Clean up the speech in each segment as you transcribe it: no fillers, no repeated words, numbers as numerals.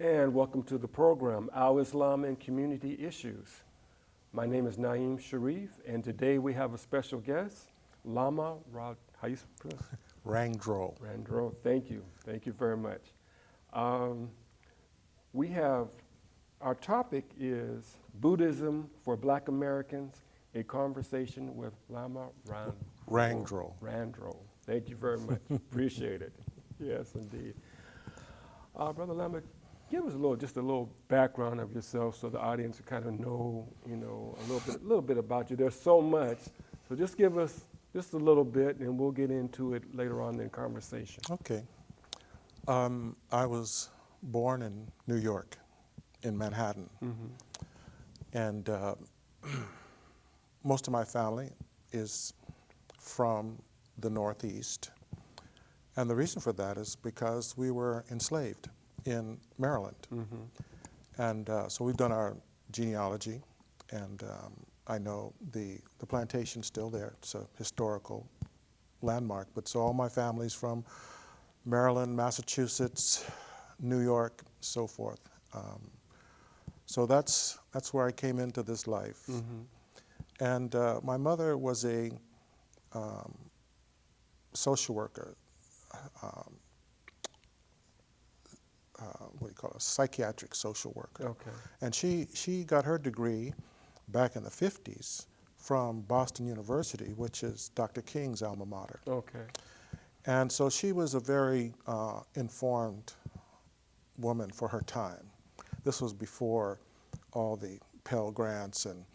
And welcome to the program, Al Islam and Community Issues. My name is Naeem Sharif, and today we have a special guest, Lama how you pronounce it? Rangdro. Randro. Thank you. Thank you very much. We have, our topic is Buddhism for Black Americans, a conversation with Lama Rangdro. Randro. Thank you very much. Appreciate it. Yes, indeed. Brother Lama, give us just a little background of yourself so the audience will kind of know, a little bit about you. There's so much, so just give us just a little bit, and we'll get into it later on in conversation. Okay. I was born in New York, in Manhattan, and most of my family is from the Northeast. And the reason for that is because we were enslaved in Maryland. And so we've done our genealogy, and I know the plantation's still there. It's a historical landmark. But so all my family's from Maryland, Massachusetts, New York, so forth. So that's where I came into this life. And my mother was a social worker. What do you call it? A psychiatric social worker. Okay. And she got her degree back in the 50s from Boston University, which is Dr. King's alma mater. Okay. And so she was a very informed woman for her time. This was before all the Pell Grants and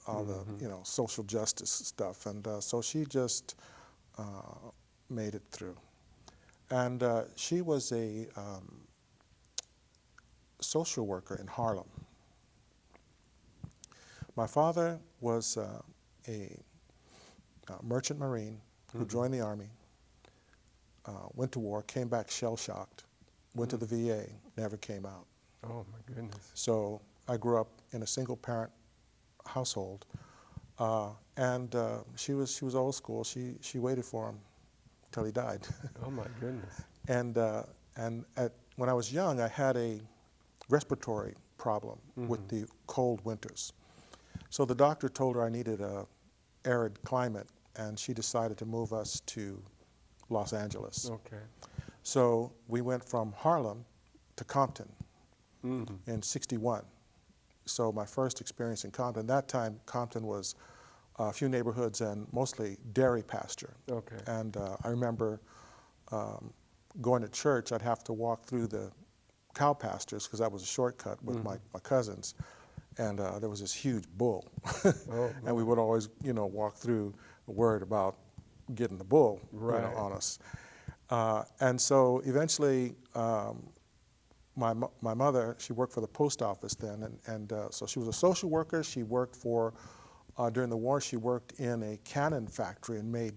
all the social justice stuff. And so she just made it through. And she was a social worker in Harlem. My father was a merchant marine who joined the Army, went to war, came back shell-shocked, went to the VA, never came out. Oh, my goodness. So I grew up in a single-parent household, and she was old school. She waited for him till he died. Oh, my goodness. And when I was young, I had a respiratory problem with the cold winters. So the doctor told her I needed a arid climate, and she decided to move us to Los Angeles. Okay. So we went from Harlem to Compton in '61. So my first experience in Compton, that time Compton was a few neighborhoods and mostly dairy pasture. Okay. And I remember going to church, I'd have to walk through the cow pastures because that was a shortcut with my cousins. And there was this huge bull. And we would always, walk through worried about getting the bull on us. And so eventually, my mother, she worked for the post office then, and so she was a social worker. She worked for, during the war, she worked in a cannon factory and made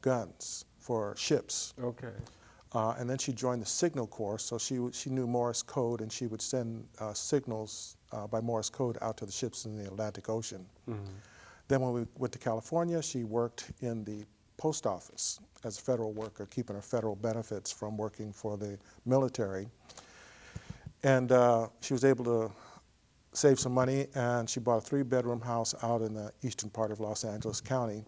guns for ships. Okay. And then she joined the Signal Corps, so she knew Morse code, and she would send signals by Morse code out to the ships in the Atlantic Ocean. Then when we went to California, she worked in the post office as a federal worker, keeping her federal benefits from working for the military. And she was able to save some money, and she bought a 3-bedroom house out in the eastern part of Los Angeles County.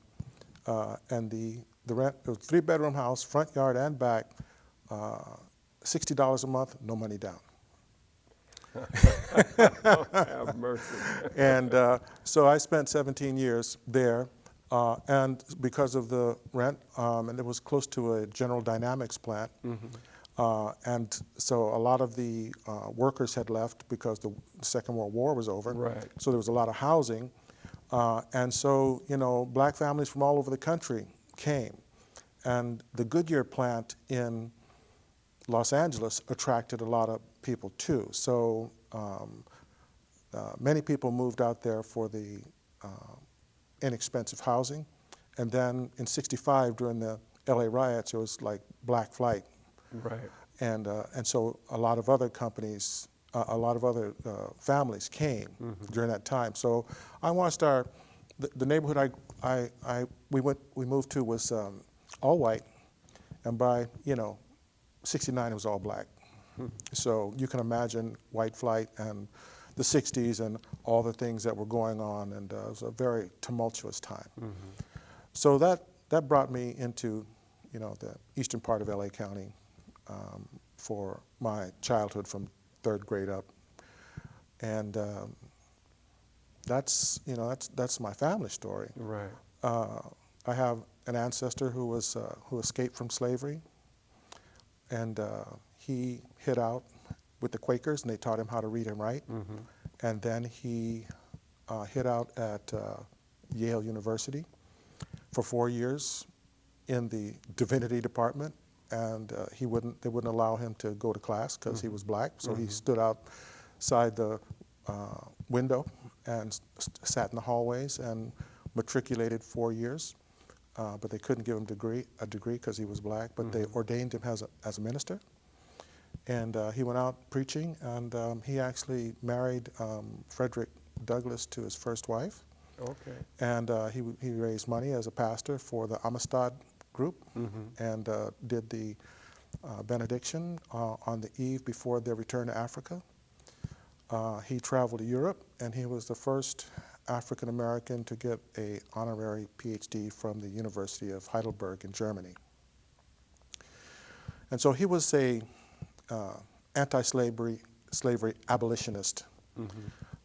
And the rent, it was a 3-bedroom house, front yard and back, $60 a month, no money down. Have mercy. And so I spent 17 years there, and because of the rent, and it was close to a General Dynamics plant, and so a lot of the workers had left because the Second World War was over. Right. So there was a lot of housing, and so black families from all over the country came, and the Goodyear plant in Los Angeles attracted a lot of people too. So many people moved out there for the inexpensive housing, and then in '65 during the LA riots, it was like black flight. Right. And so a lot of other companies, a lot of other families came during that time. So I watched the neighborhood we moved to was all white, and by '69 it was all black. So you can imagine white flight and the 60s and all the things that were going on, and it was a very tumultuous time. So that brought me into, the eastern part of LA County for my childhood from 3rd grade up. And that's my family story. Right. I have an ancestor who escaped from slavery, and he hid out with the Quakers, and they taught him how to read and write. And then he hid out at Yale University for 4 years in the divinity department, and they wouldn't allow him to go to class because he was black. So he stood outside the window and sat in the hallways and matriculated 4 years. But they couldn't give him a degree because he was black. But they ordained him as a minister, and he went out preaching. And he actually married Frederick Douglass to his first wife. Okay. And he raised money as a pastor for the Amistad group, and did the benediction on the eve before their return to Africa. He traveled to Europe, and he was the first African American to get an honorary PhD from the University of Heidelberg in Germany. And so he was a anti-slavery abolitionist,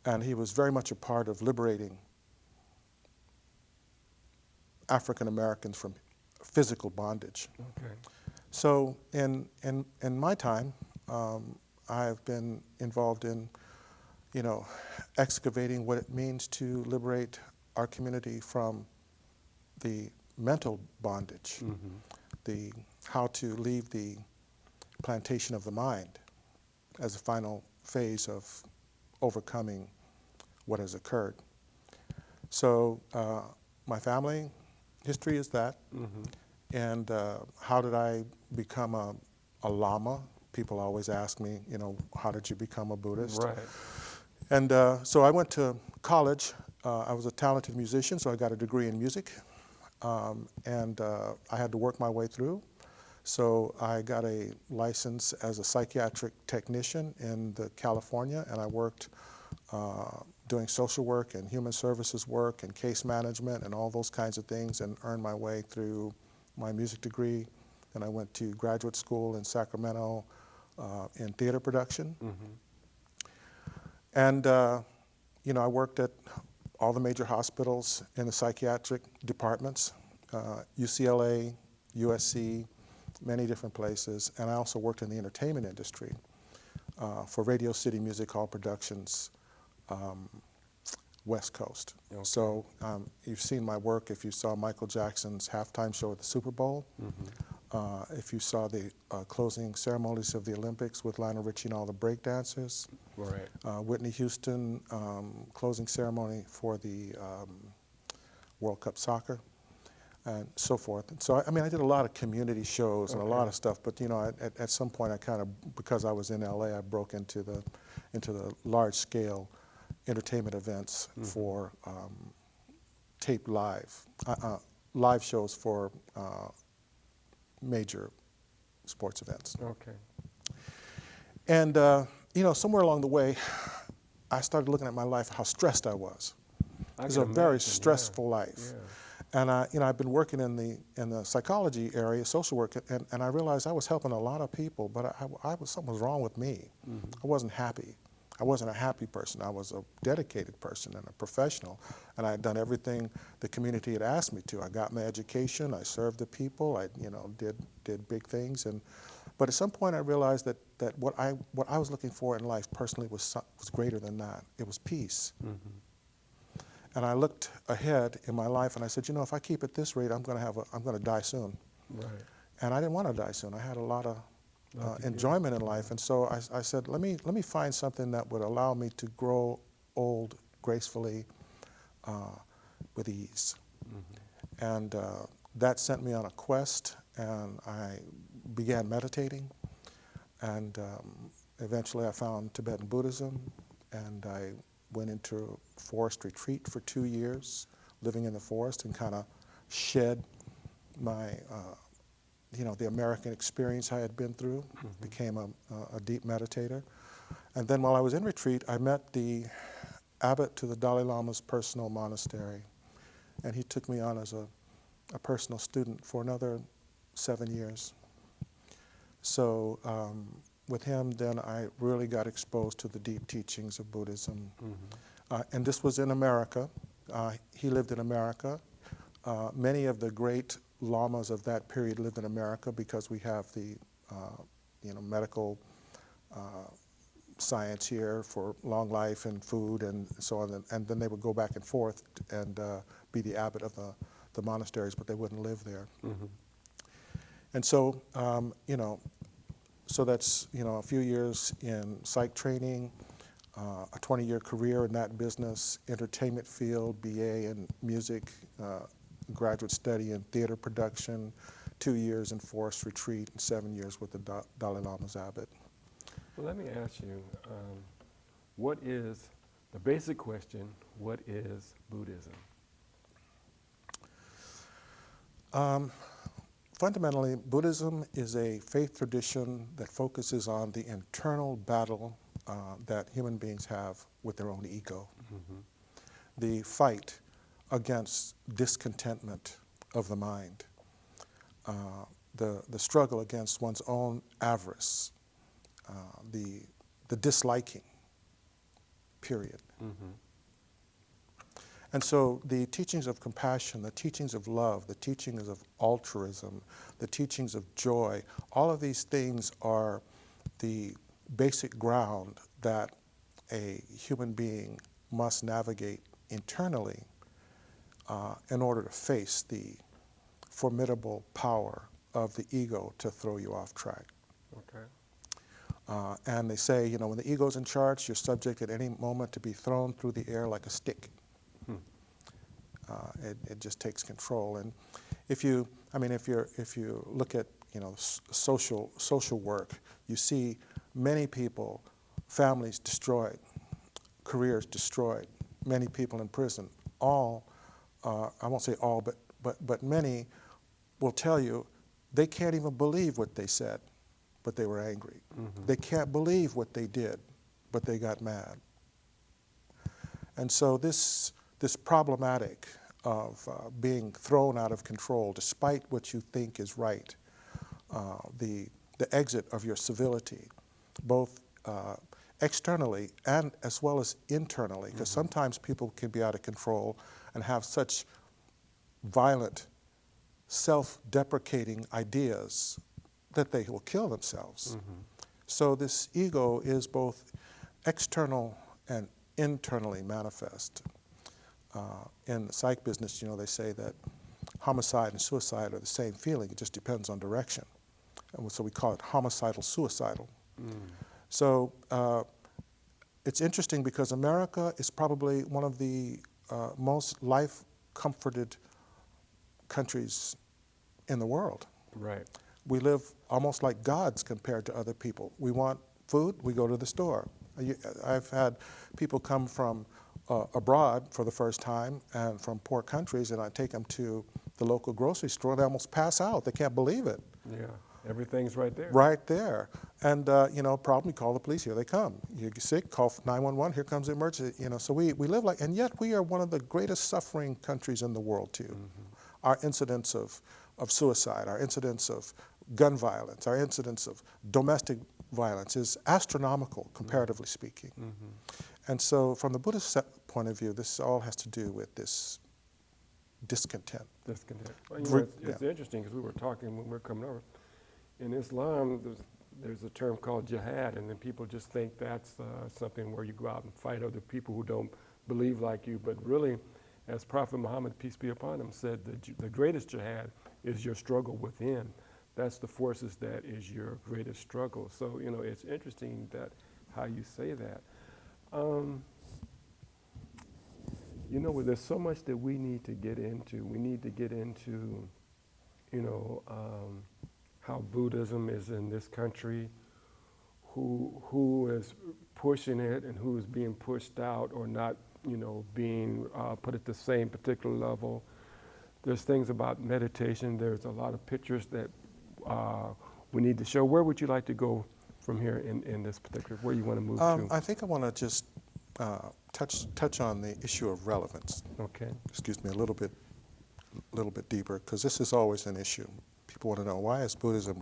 and he was very much a part of liberating African Americans from physical bondage. Okay. So in my time, I've been involved in, excavating what it means to liberate our community from the mental bondage, how to leave the plantation of the mind as a final phase of overcoming what has occurred. So my family history is that. And how did I become a Lama? People always ask me, how did you become a Buddhist? Right. And so I went to college. I was a talented musician, so I got a degree in music. And I had to work my way through. So I got a license as a psychiatric technician in California, and I worked doing social work and human services work and case management and all those kinds of things, and earned my way through my music degree. Then I went to graduate school in Sacramento in theater production. And I worked at all the major hospitals in the psychiatric departments, UCLA, USC, many different places. And I also worked in the entertainment industry for Radio City Music Hall Productions, West Coast. Okay. So you've seen my work if you saw Michael Jackson's halftime show at the Super Bowl, if you saw the closing ceremonies of the Olympics with Lionel Richie and all the breakdancers, right. Whitney Houston closing ceremony for the World Cup soccer, and so forth. And so, I did a lot of community shows and a lot of stuff, but at some point I kind of, because I was in LA, I broke into the large scale entertainment events for taped live shows for major sports events. Okay. And somewhere along the way, I started looking at my life, how stressed I was. It was a very stressful life. Yeah. And I've been working in the psychology area, social work, and I realized I was helping a lot of people, but something was wrong with me. I wasn't happy. I wasn't a happy person. I was a dedicated person and a professional, and I had done everything the community had asked me to. I got my education. I served the people. I did big things, but at some point I realized that what I was looking for in life personally was greater than that. It was peace. And I looked ahead in my life, and I said, if I keep at this rate, I'm going to die soon. Right. And I didn't want to die soon. I had a lot of enjoyment in life, and so I said, let me find something that would allow me to grow old gracefully, with ease. And that sent me on a quest, and I began meditating, and eventually I found Tibetan Buddhism, and I went into forest retreat for 2 years, living in the forest, and kind of shed my the American experience I had been through, became a deep meditator. And then while I was in retreat, I met the abbot to the Dalai Lama's personal monastery, and he took me on as a personal student for another 7 years. So with him, then I really got exposed to the deep teachings of Buddhism. And this was in America. He lived in America. Many of the great lamas of that period lived in America because we have the medical science here for long life and food and so on. And then they would go back and forth and be the abbot of the monasteries, but they wouldn't live there. And so, so that's, a few years in psych training, a 20-year career in that business, entertainment field, BA in music, graduate study in theater production, 2 years in forest retreat, and 7 years with the Dalai Lama's abbot. Well, let me ask you, what is, the basic question, what is Buddhism? Fundamentally, Buddhism is a faith tradition that focuses on the internal battle that human beings have with their own ego. The fight against discontentment of the mind, the struggle against one's own avarice, the disliking, period. And so the teachings of compassion, the teachings of love, the teachings of altruism, the teachings of joy, all of these things are the basic ground that a human being must navigate internally in order to face the formidable power of the ego to throw you off track. Okay. And they say, when the ego's in charge, you're subject at any moment to be thrown through the air like a stick. It just takes control. And if you look at social work, you see many people, families destroyed, careers destroyed, many people in prison. All, I won't say all, but many will tell you they can't even believe what they said, but they were angry. They can't believe what they did, but they got mad. And so this problematic of being thrown out of control despite what you think is right, the exit of your civility, both externally and as well as internally, because sometimes people can be out of control and have such violent, self-deprecating ideas that they will kill themselves. So this ego is both external and internally manifest. In the psych business, they say that homicide and suicide are the same feeling. It just depends on direction. And so we call it homicidal suicidal. So it's interesting because America is probably one of the most life-comforted countries in the world. Right. We live almost like gods compared to other people. We want food, we go to the store. I've had people come from abroad for the first time and from poor countries, and I take them to the local grocery store, they almost pass out. They can't believe it. Yeah, everything's right there. Right there. And, problem, you call the police, here they come. You get sick, call 911, here comes the emergency. So we live like, and yet we are one of the greatest suffering countries in the world too. Our incidence of suicide, our incidence of gun violence, our incidence of domestic violence is astronomical, comparatively speaking. And so from the Buddhist point of view, this all has to do with this discontent. Discontent. Well, it's interesting because we were talking when we were coming over. In Islam, there's a term called jihad, and then people just think that's something where you go out and fight other people who don't believe like you. But really, as Prophet Muhammad, peace be upon him, said, the greatest jihad is your struggle within. That's the forces that is your greatest struggle. So, it's interesting that how you say that. There's so much that we need to get into. We need to get into, how Buddhism is in this country, who is pushing it and who is being pushed out or not, being put at the same particular level. There's things about meditation. There's a lot of pictures that we need to show. Where would you like to go from here in this particular, where you want to move to? I think I want to just touch on the issue of relevance. Okay. Excuse me, a little bit deeper, because this is always an issue. People want to know, why is Buddhism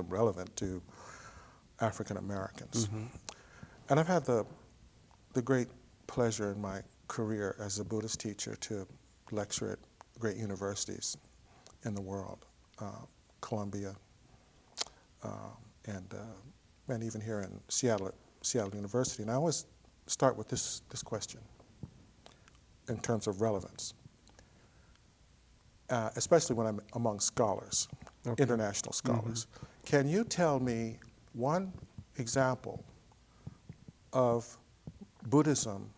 relevant to African Americans? Mm-hmm. And I've had the great pleasure in my career as a Buddhist teacher to lecture at great universities in the world, Columbia, and even here in Seattle University. And I always start with this question in terms of relevance, especially when I'm among scholars, Okay. international scholars. Mm-hmm. Can you tell me one example of Buddhism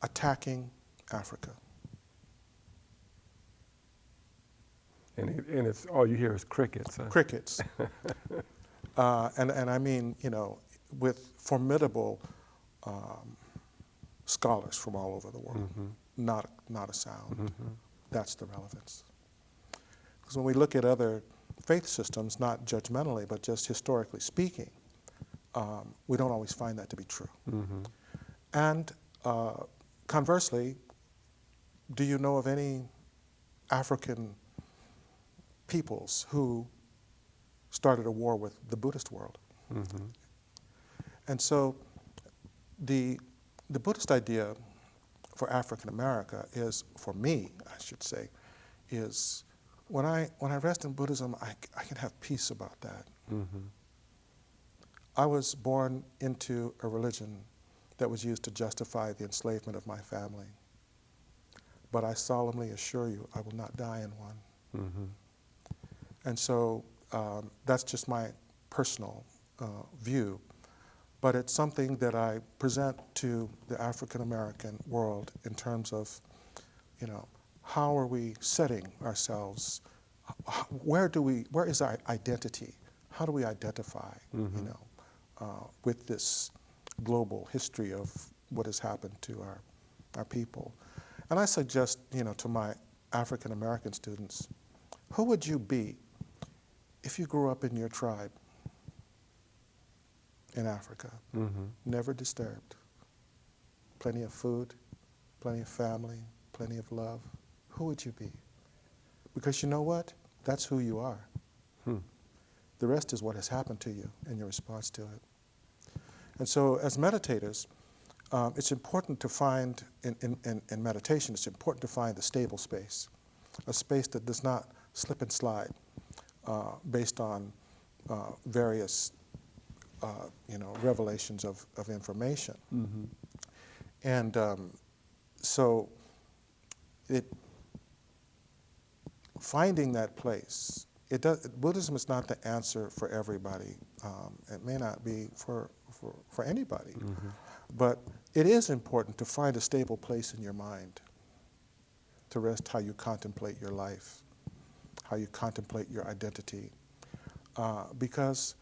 attacking Africa? And it's all you hear is crickets. Huh? Crickets. And I mean, with formidable scholars from all over the world. Mm-hmm. Not a sound. Mm-hmm. That's the relevance. Because when we look at other faith systems, not judgmentally, but just historically speaking, we don't always find that to be true. Mm-hmm. And conversely, do you know of any African peoples who started a war with the Buddhist world? Mm-hmm. And so the Buddhist idea for African America is, for me, I should say, is when I rest in Buddhism, I can have peace about that. Mm-hmm. I was born into a religion that was used to justify the enslavement of my family. But I solemnly assure you, I will not die in one. Mm-hmm. And so that's just my personal view. But it's something that I present to the African American world in terms of, how are we setting ourselves? Where is our identity? How do we identify, mm-hmm. With this global history of what has happened to our people? And I suggest, to my African American students, who would you be if you grew up in your tribe in Africa? Mm-hmm. Never disturbed. Plenty of food, plenty of family, plenty of love. Who would you be? Because you know what? That's who you are. The rest is what has happened to you and your response to it. And so as meditators, it's important to find, in meditation, it's important to find the stable space, a space that does not slip and slide based on various revelations of information. Mm-hmm. And so finding that place, Buddhism is not the answer for everybody. It may not be for anybody. Mm-hmm. But it is important to find a stable place in your mind to rest how you contemplate your life, how you contemplate your identity, because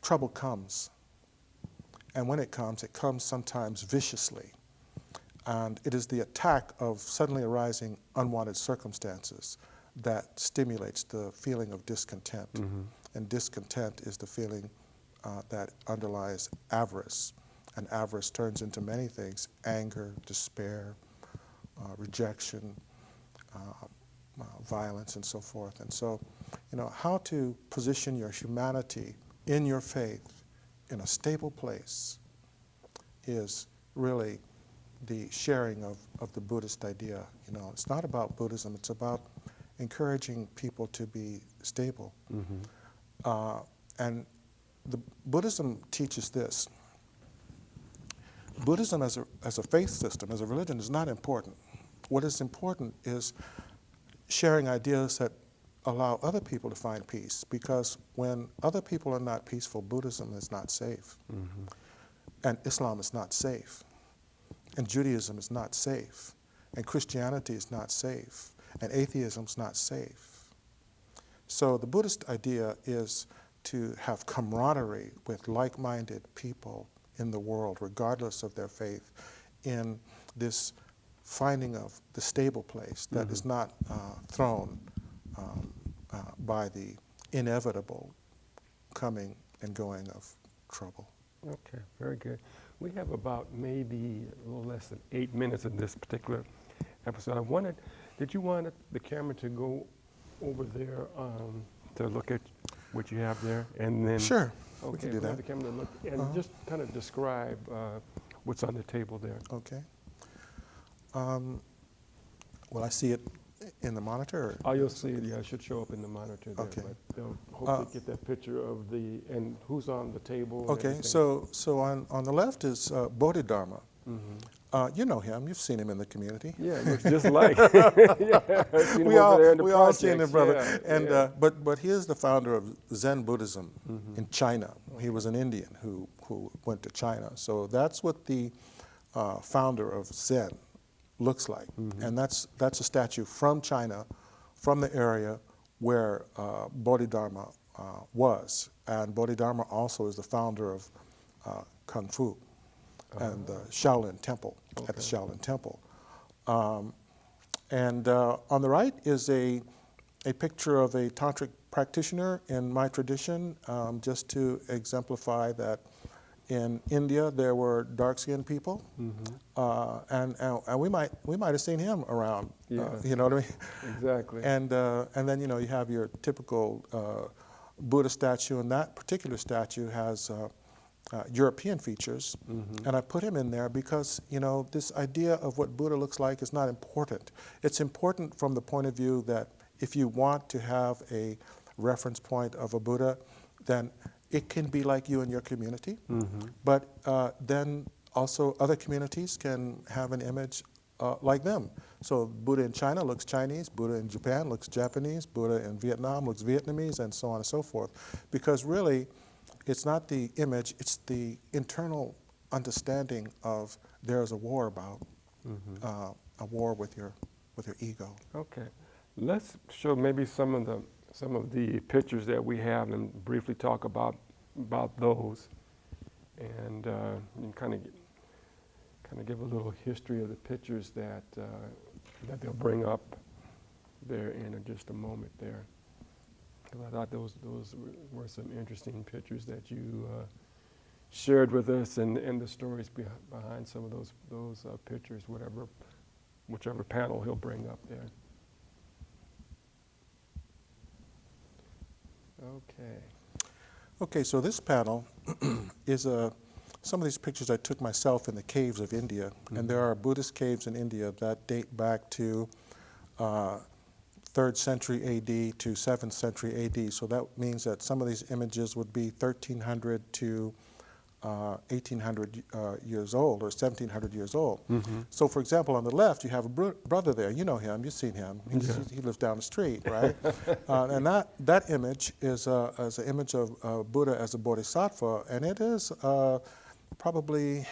trouble comes. And when it comes sometimes viciously. And it is the attack of suddenly arising unwanted circumstances that stimulates the feeling of discontent. Mm-hmm. And discontent is the feeling that underlies avarice. And avarice turns into many things: anger, despair, rejection, violence, and so forth. And so, how to position your humanity in your faith in a stable place is really the sharing of the Buddhist idea. It's not about Buddhism, it's about encouraging people to be stable. Mm-hmm. And the Buddhism teaches this. Buddhism as a faith system, as a religion, is not important. What is important is sharing ideas that allow other people to find peace, because when other people are not peaceful, Buddhism is not safe. Mm-hmm. And Islam is not safe. And Judaism is not safe. And Christianity is not safe. And atheism is not safe. So the Buddhist idea is to have camaraderie with like-minded people in the world, regardless of their faith, in this finding of the stable place that mm-hmm. is not thrown by the inevitable coming and going of trouble. Okay, very good. We have about maybe a little less than 8 minutes in this particular episode. I wanted, did you want the camera to go over there to look at what you have there? And then, Sure, okay, we can do we'll have that. the camera to look and just kind of describe what's on the table there. Okay. Will I see it in the monitor? Oh, you'll see it. Yeah, it should show up in the monitor there. Okay. But they'll hopefully get that picture of the, and who's on the table. And Okay, everything. so on the left is Bodhidharma. Mm-hmm. You know him. You've seen him in the community. Yeah, it looks just like. Yeah, I've seen him over there in the we all seen him, projects. brother. Yeah, And yeah. but he is the founder of Zen Buddhism in China. He was an Indian who went to China. So that's what the founder of Zen looks like, and that's a statue from China, from the area where Bodhidharma was. And Bodhidharma also is the founder of Kung Fu and the Shaolin Temple, at the Shaolin Temple. And on the right is a picture of a tantric practitioner in my tradition, just to exemplify that in India there were dark-skinned people, and we might have seen him around. Yeah. You know what I mean? Exactly. And then you have your typical Buddha statue, and that particular statue has European features, and I put him in there because this idea of what Buddha looks like is not important. It's important from the point of view that if you want to have a reference point of a Buddha, then it can be like you in your community, but then also other communities can have an image like them. So Buddha in China looks Chinese, Buddha in Japan looks Japanese, Buddha in Vietnam looks Vietnamese, and so on and so forth. Because really, it's not the image, it's the internal understanding of there's a war about, a war with your ego. Okay, let's show maybe some of the pictures that we have and briefly talk about those, and kind of give a little history of the pictures that they'll bring up there in just a moment there. 'Cause I thought those were some interesting pictures that you shared with us, and the stories behind some of those pictures, whichever panel he'll bring up there. Okay. Okay, so this panel is some of these pictures I took myself in the caves of India, and there are Buddhist caves in India that date back to 3rd century AD to 7th century AD. So that means that some of these images would be 1300 to 1800 years old, or 1700 years old. So for example, on the left, you have a brother there. You know him, you've seen him. He lives down the street, right? And that image is an image of Buddha as a bodhisattva, and it is probably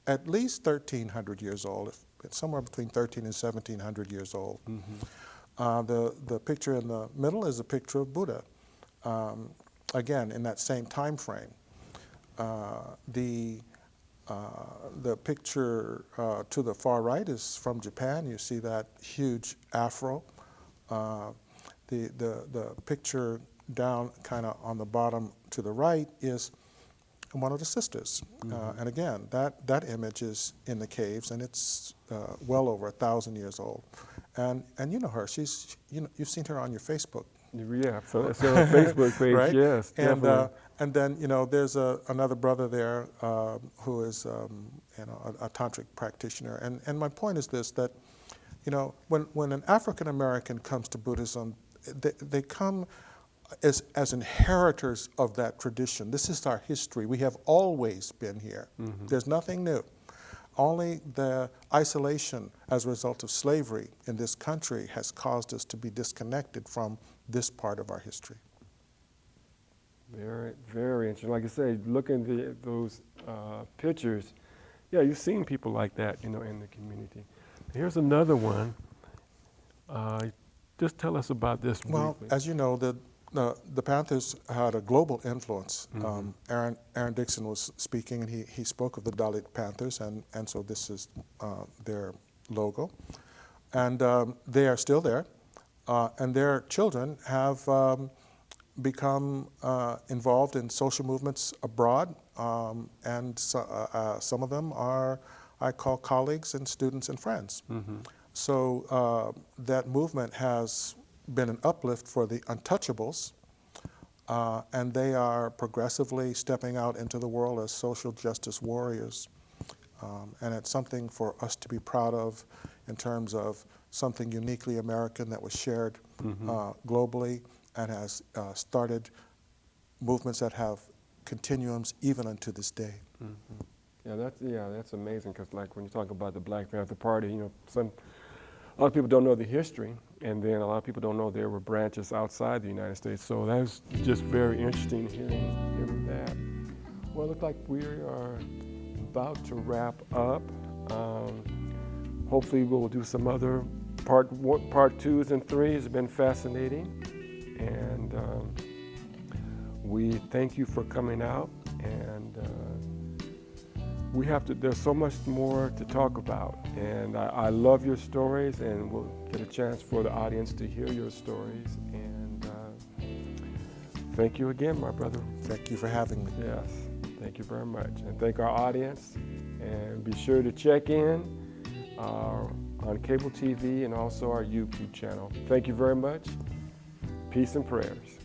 at least 1300 years old. It's somewhere between 13 and 1700 years old. The picture in the middle is a picture of Buddha, again, in that same time frame. The picture to the far right is from Japan. You see that huge afro. The picture down kind of on the bottom to the right is one of the sisters. And again, that image is in the caves, and it's well over 1,000 years old. And you know her. She's you've seen her on your Facebook. Yeah, so it's on our Facebook page. Right? Yes, definitely. And then there's another brother there who is a tantric practitioner. And my point is this: that when an African American comes to Buddhism, they come as inheritors of that tradition. This is our history. We have always been here. There's nothing new. Only the isolation as a result of slavery in this country has caused us to be disconnected from this part of our history. Very, very interesting. Like I say, looking at those pictures, yeah, you've seen people like that, in the community. Here's another one. Just tell us about this briefly. Well, as you know, the Panthers had a global influence. Aaron Dixon was speaking, and he spoke of the Dalit Panthers, and so this is their logo. And they are still there, and their children have become involved in social movements abroad, and some of them are, I call colleagues and students and friends. So that movement has been an uplift for the untouchables, and they are progressively stepping out into the world as social justice warriors. And it's something for us to be proud of in terms of something uniquely American that was shared globally and has started movements that have continuums even unto this day. Yeah, that's amazing, because like when you talk about the Black Panther Party, you know, a lot of people don't know the history, and then a lot of people don't know there were branches outside the United States. So that's just very interesting hearing that. Well, it looks like we are about to wrap up. Hopefully we'll do some other part 2s and 3s. It's been fascinating, and we thank you for coming out, and there's so much more to talk about, and I love your stories, and we'll get a chance for the audience to hear your stories, and thank you again, my brother. Thank you for having me. Yes, thank you very much, and thank our audience, and be sure to check in on cable TV and also our YouTube channel. Thank you very much. Peace and prayers.